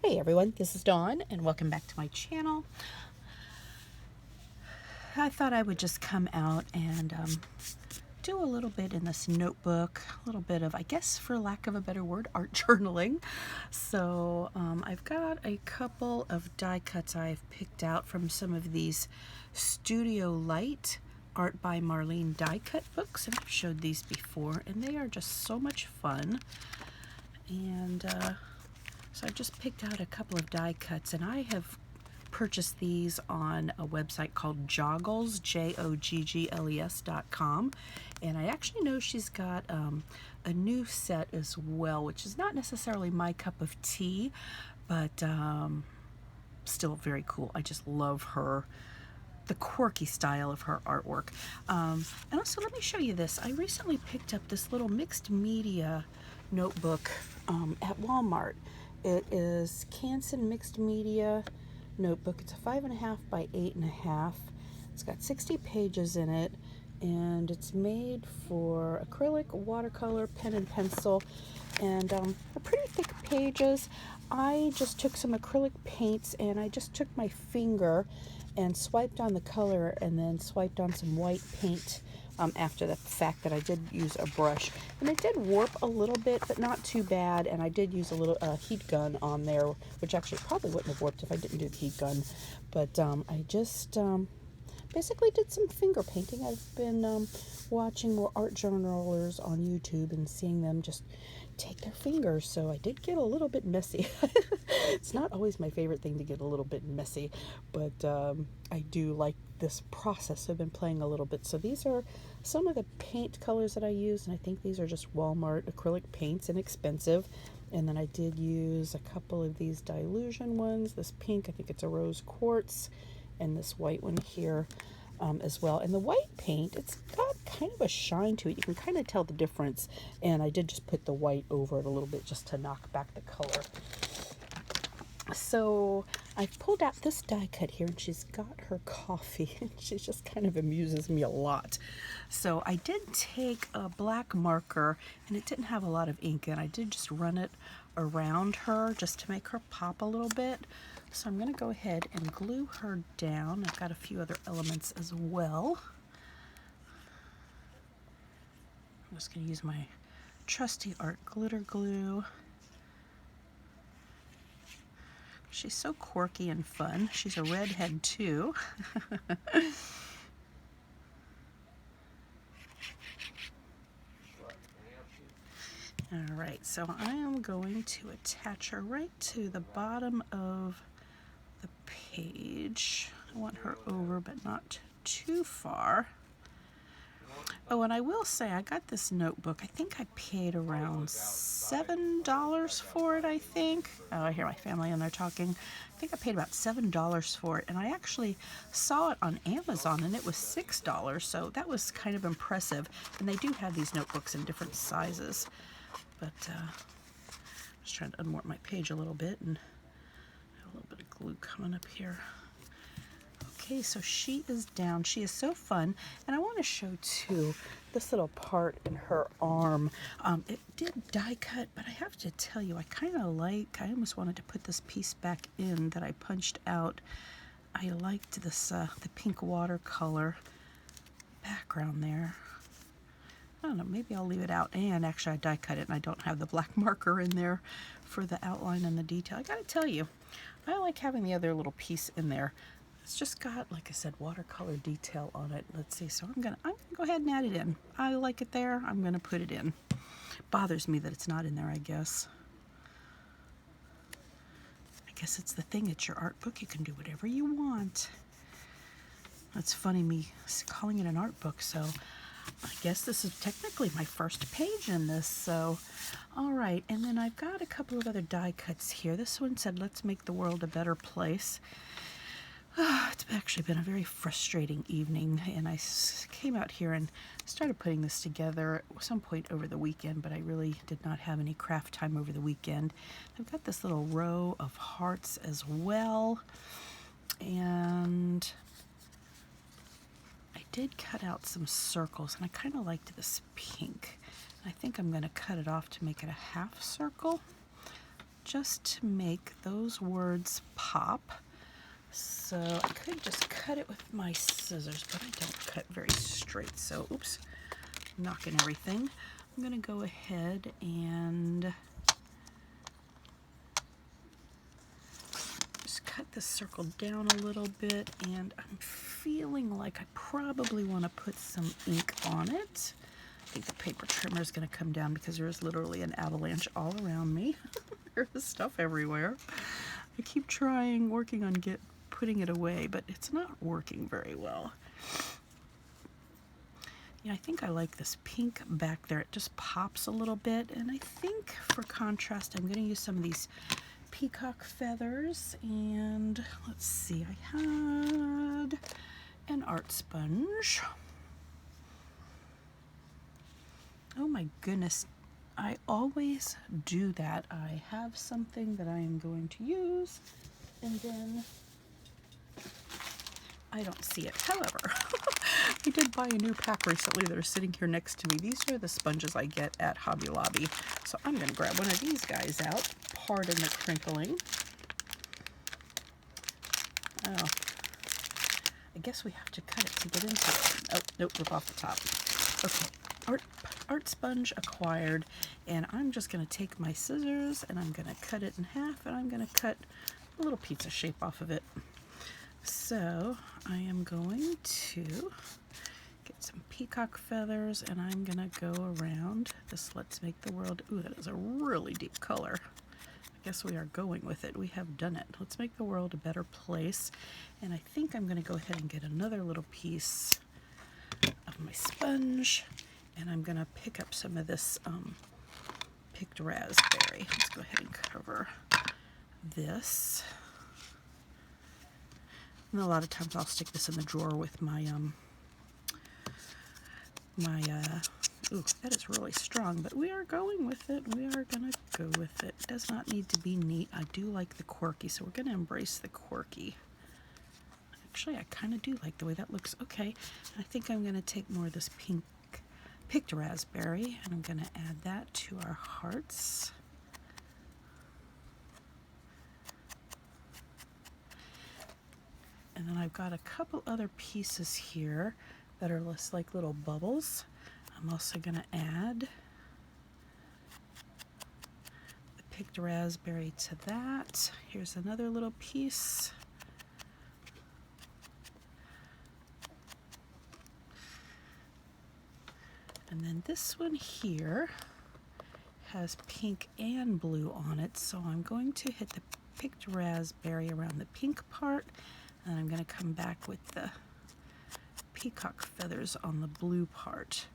Hey everyone, this is Dawn and welcome back to my channel. I thought I would just come out and do a little bit in this notebook, a little bit of, I guess for lack of a better word, art journaling. So I've got a couple of die cuts I've picked out from some of these Studio Light Art by Marlene die cut books, and I've showed these before and they are just so much fun. And so I just picked out a couple of die cuts, and I have purchased these on a website called Joggles, JOGGLES.com. And I actually know she's got a new set as well, which is not necessarily my cup of tea, but still very cool. I just love the quirky style of her artwork. And also, let me show you this. I recently picked up this little mixed media notebook at Walmart. It is Canson Mixed Media notebook. It's a 5.5 by 8.5. It's got 60 pages in it, and it's made for acrylic, watercolor, pen and pencil, and they're pretty thick pages. I just took some acrylic paints and I just took my finger and swiped on the color and then swiped on some white paint after the fact that I did use a brush. And it did warp a little bit, but not too bad. And I did use a little heat gun on there, which actually probably wouldn't have warped if I didn't do the heat gun. But I just basically did some finger painting. I've been watching more art journalers on YouTube and seeing them just take their fingers, so I did get a little bit messy. It's not always my favorite thing to get a little bit messy, but I do like this process. I've been playing a little bit. So these are some of the paint colors that I use, and I think these are just Walmart acrylic paints, inexpensive. And then I did use a couple of these Dylusion ones, this pink, I think it's a rose quartz, and this white one here as well. And the white paint, it's got kind of a shine to it. You can kind of tell the difference. And I did just put the white over it a little bit just to knock back the color. So I've pulled out this die cut here, and she's got her coffee, and she just kind of amuses me a lot. So I did take a black marker, and it didn't have a lot of ink, and I did just run it around her just to make her pop a little bit. So I'm going to go ahead and glue her down. I've got a few other elements as well. I'm just going to use my trusty art glitter glue. She's so quirky and fun. She's a redhead too. All right, so I am going to attach her right to the bottom of the page. I want her over, but not too far. Oh, and I will say I got this notebook. I think I paid around $7 for it, I think. Oh, I hear my family in there talking. I think I paid about $7 for it, and I actually saw it on Amazon, and it was $6, so that was kind of impressive. And they do have these notebooks in different sizes. But I'm just trying to unwarp my page a little bit, and have a little bit of glue coming up here. Okay, so she is down. She is so fun. And I want to show too this little part in her arm. It did die cut, but I have to tell you, I almost wanted to put this piece back in that I punched out. I liked this, the pink watercolor background there. I don't know, maybe I'll leave it out. And actually I die cut it and I don't have the black marker in there for the outline and the detail. I gotta tell you, I like having the other little piece in there. It's just got, like I said, watercolor detail on it. Let's see, so I'm gonna go ahead and add it in. I like it there, I'm gonna put it in. Bothers me that it's not in there, I guess. I guess it's the thing, it's your art book, you can do whatever you want. That's funny, me calling it an art book, so I guess this is technically my first page in this, so all right. And then I've got a couple of other die cuts here. This one said, "Let's make the world a better place." It's actually been a very frustrating evening, and I came out here and started putting this together at some point over the weekend, but I really did not have any craft time over the weekend. I've got this little row of hearts as well, and I did cut out some circles, and I kind of liked this pink. I think I'm going to cut it off to make it a half circle, just to make those words pop. So I could just cut it with my scissors, but I don't cut very straight, so oops, knocking everything. I'm gonna go ahead and just cut this circle down a little bit, and I'm feeling like I probably want to put some ink on it. I think the paper trimmer is going to come down because there is literally an avalanche all around me. There's stuff everywhere. I keep working on putting it away, but it's not working very well. Yeah, I think I like this pink back there. It just pops a little bit, and I think for contrast I'm going to use some of these peacock feathers, and let's see, I had an art sponge. Oh my goodness, I always do that. I have something that I am going to use, and then I don't see it. However, I did buy a new pack recently that are sitting here next to me. These are the sponges I get at Hobby Lobby. So I'm going to grab one of these guys out. Pardon the crinkling. Oh, I guess we have to cut it to get into it. Oh, nope, rip off the top. Okay, art sponge acquired, and I'm just going to take my scissors and I'm going to cut it in half, and I'm going to cut a little pizza shape off of it. So I am going to get some peacock feathers, and I'm gonna go around this Let's Make the World. Ooh, that is a really deep color. I guess we are going with it. We have done it. Let's make the world a better place. And I think I'm gonna go ahead and get another little piece of my sponge, and I'm gonna pick up some of this picked raspberry. Let's go ahead and cover this. And a lot of times I'll stick this in the drawer with my, ooh, that is really strong, but we are going with it. We are gonna go with it. It does not need to be neat. I do like the quirky, so we're gonna embrace the quirky. Actually, I kind of do like the way that looks. Okay, I think I'm gonna take more of this pink picked raspberry, and I'm gonna add that to our hearts. And then I've got a couple other pieces here that are less like little bubbles. I'm also going to add the picked raspberry to that. Here's another little piece. And then this one here has pink and blue on it, so I'm going to hit the picked raspberry around the pink part, and I'm going to come back with the peacock feathers on the blue part.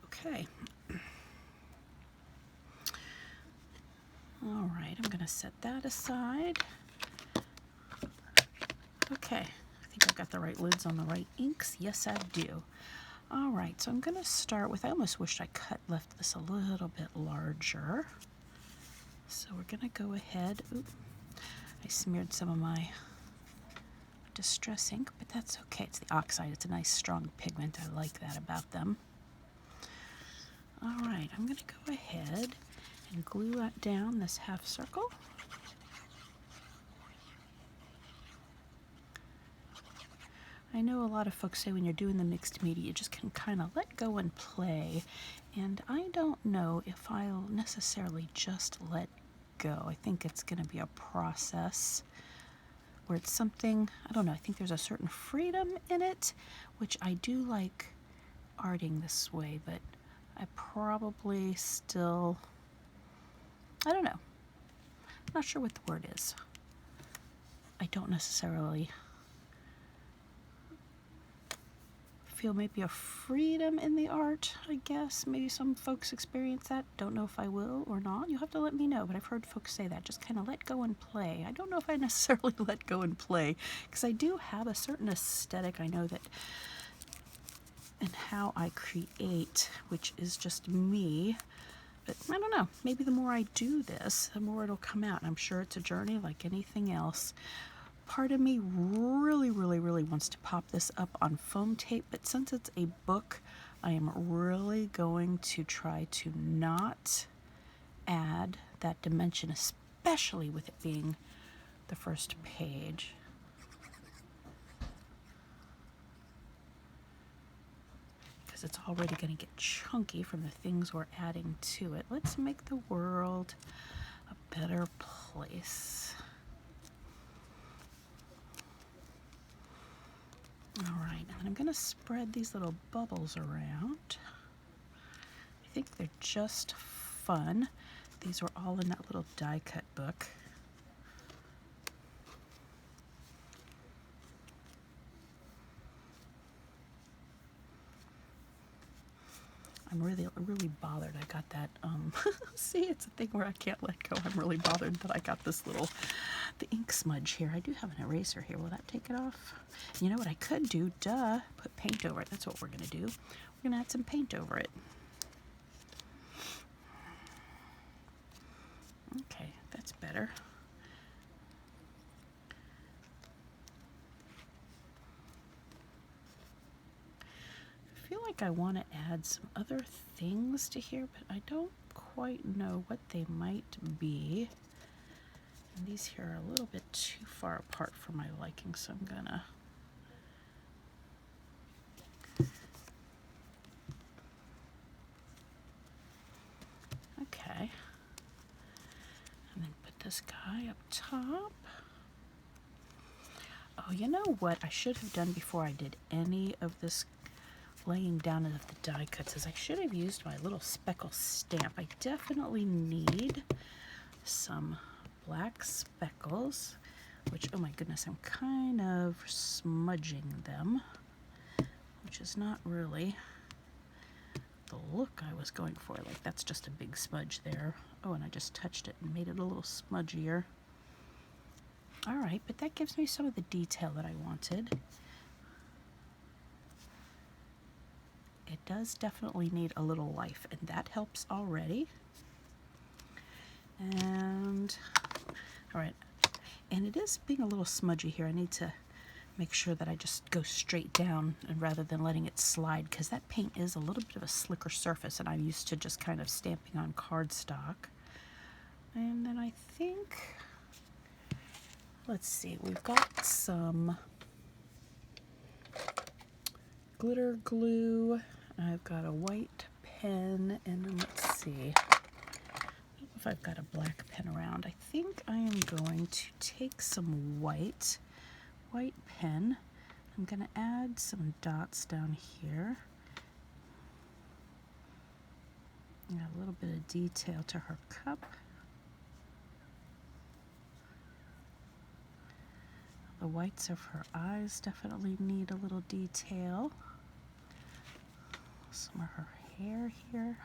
Okay. All right, I'm going to set that aside. Okay, I think I've got the right lids on the right inks. Yes, I do. All right, so I'm going to start with, I almost wished I left this a little bit larger. So we're going to go ahead. Oop, I smeared some of my Distress ink, but that's okay. It's the oxide. It's a nice strong pigment. I like that about them. All right, I'm going to go ahead and glue down this half circle. I know a lot of folks say when you're doing the mixed media, you just can kind of let go and play, and I don't know if I'll necessarily just let go. I think it's going to be a process where it's something, I don't know, I think there's a certain freedom in it, which I do like arting this way, but I probably still, I don't know, I'm not sure what the word is. I don't necessarily feel maybe a freedom in the art, I guess. Maybe some folks experience that. Don't know if I will or not. You'll have to let me know, but I've heard folks say that. Just kind of let go and play. I don't know if I necessarily let go and play, because I do have a certain aesthetic. I know that in how I create, which is just me. But I don't know. Maybe the more I do this, the more it'll come out. And I'm sure it's a journey like anything else. Part of me really wants to pop this up on foam tape, but since it's a book, I am really going to try to not add that dimension, especially with it being the first page. Because it's already going to get chunky from the things we're adding to it. Let's make the world a better place. All right, and then I'm going to spread these little bubbles around. I think they're just fun. These were all in that little die cut book. I'm really bothered. I got that, see, it's a thing where I can't let go. I'm really bothered that I got this little, the ink smudge here. I do have an eraser here. Will that take it off? You know what I could do? Duh, put paint over it. That's what we're gonna do. We're gonna add some paint over it. Okay, that's better. I feel like I want to add some other things to here, but I don't quite know what they might be. And these here are a little bit too far apart for my liking, so I'm gonna okay. And then put this guy up top. Oh, you know what I should have done before I did any of this laying down of the die cuts is I should have used my little speckle stamp. I definitely need some black speckles, which, oh my goodness, I'm kind of smudging them, which is not really the look I was going for. Like, that's just a big smudge there. Oh, and I just touched it and made it a little smudgier. All right, but that gives me some of the detail that I wanted. It does definitely need a little life, and that helps already. And, all right, and it is being a little smudgy here. I need to make sure that I just go straight down and rather than letting it slide, because that paint is a little bit of a slicker surface, and I'm used to just kind of stamping on cardstock. And then I think, let's see, we've got some glitter glue. I've got a white pen, and then let's see, I don't know if I've got a black pen around. I think I am going to take some white pen. I'm going to add some dots down here. Got a little bit of detail to her cup. The whites of her eyes definitely need a little detail. Some of her hair here.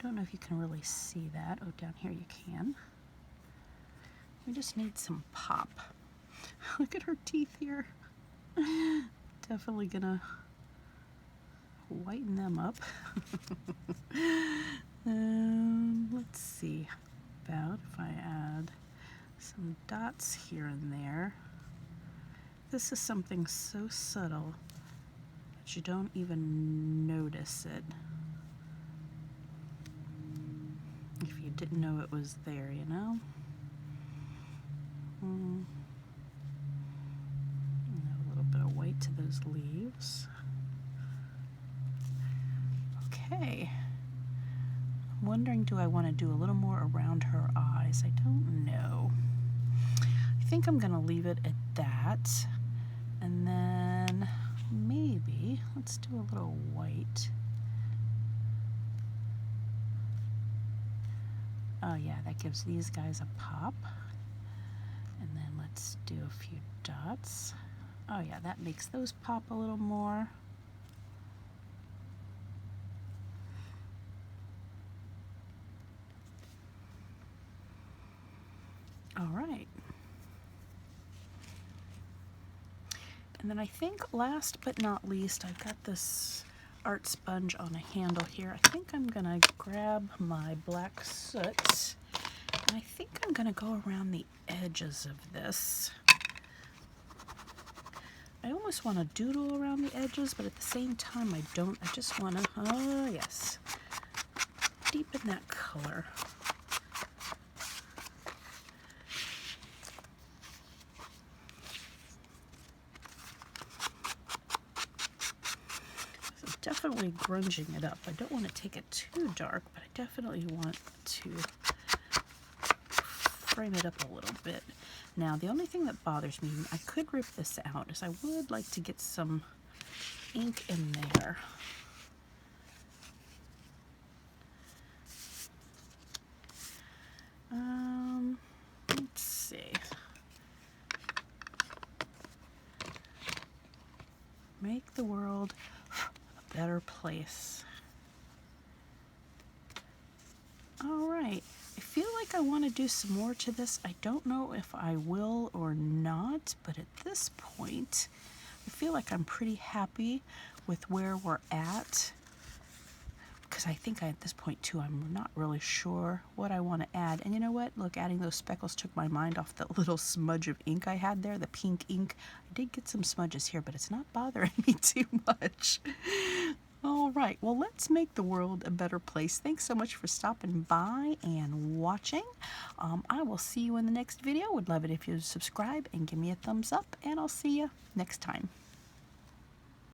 Don't know if you can really see that. Oh, down here you can. We just need some pop. Look at her teeth here. Definitely gonna whiten them up. Let's see about if I add some dots here and there. This is something so subtle that you don't even notice it. If you didn't know it was there, you know? A little bit of white to those leaves. Okay. I'm wondering, do I want to do a little more around her eyes? I don't know. I think I'm going to leave it at that. And then maybe let's do a little white. Oh yeah, that gives these guys a pop. And then let's do a few dots. Oh yeah, that makes those pop a little more. All right. And then I think last but not least, I've got this art sponge on a handle here. I think I'm gonna grab my black soot, and I think I'm gonna go around the edges of this. I almost want to doodle around the edges, but at the same time I don't. I just want to, oh yes, deepen that color. definitely grunging it up. I don't want to take it too dark, but I definitely want to frame it up a little bit. Now, the only thing that bothers me, I could rip this out, is I would like to get some ink in there. Let's see. Make the world a better place. All right. I feel like I want to do some more to this. I don't know if I will or not, but at this point, I feel like I'm pretty happy with where we're at. Because I think at this point too, I'm not really sure what I want to add. And you know what? Look, adding those speckles took my mind off that little smudge of ink I had there, the pink ink. I did get some smudges here, but it's not bothering me too much. All right, well, let's make the world a better place. Thanks so much for stopping by and watching. I will see you in the next video. Would love it if you subscribe and give me a thumbs up, and I'll see you next time.